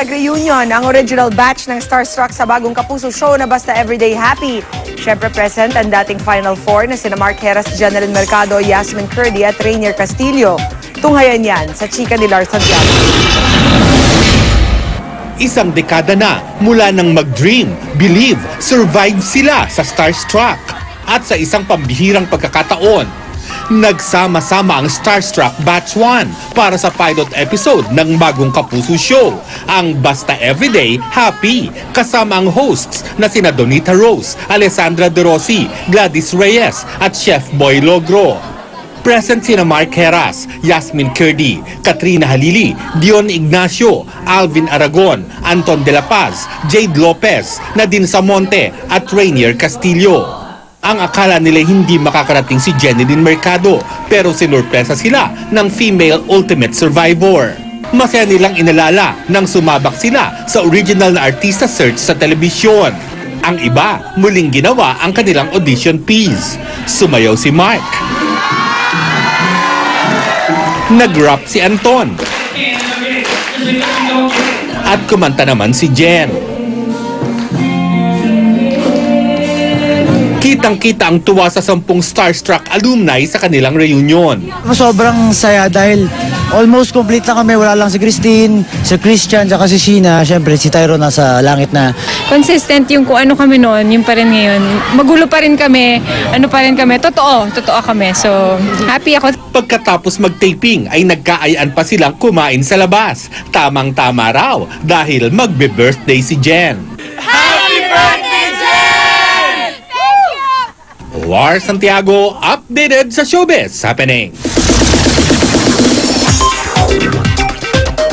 nag-reunion ang original batch ng Starstruck sa bagong Kapuso show na Basta Everyday Happy. Siyempre present ang dating Final Four na sina Mark Heras, Janeline Mercado, Yasmin Curdy at Rainier Castillo. Tunghayan yan sa chika ni Lars Santiago. Isang dekada na mula nang mag-dream, believe, survive sila sa Starstruck. At sa isang pambihirang pagkakataon, nagsama-sama ang Starstruck Batch 1 para sa pilot episode ng bagong Kapuso show, ang Basta Everyday Happy, kasama ang hosts na sina Donita Rose, Alessandra De Rossi, Gladys Reyes at Chef Boy Logro. Present sina Mark Heras, Yasmin Curdy, Katrina Halili, Dion Ignacio, Alvin Aragon, Anton De La Paz, Jade Lopez, Nadine Samonte at Rainier Castillo. Ang akala nila hindi makakarating si Janeline Mercado, pero sinurpresa sila ng female ultimate survivor. Masaya nilang inalala nang sumabak sila sa original na artista search sa telebisyon. Ang iba, muling ginawa ang kanilang audition piece. Sumayaw si Mark. Nag-rap si Anton. At kumanta naman si Jen. Kitang-kita ang tuwa sa 10 Starstruck alumni sa kanilang reunion. Sobrang saya dahil almost complete na kami. Wala lang si Christine, si Christian, saka si Sheena. Siyempre si Tyron nasa langit na. Consistent yung kung ano kami noon, yung pa rin ngayon. Magulo pa rin kami, ano pa rin kami. Totoo kami. So, happy ako. Pagkatapos mag-taping ay nagkaayaan pa silang kumain sa labas. Tamang-tama raw dahil magbe-birthday si Jen. Happy birthday, Jen! Lars Santiago, updated sa Showbiz Happening.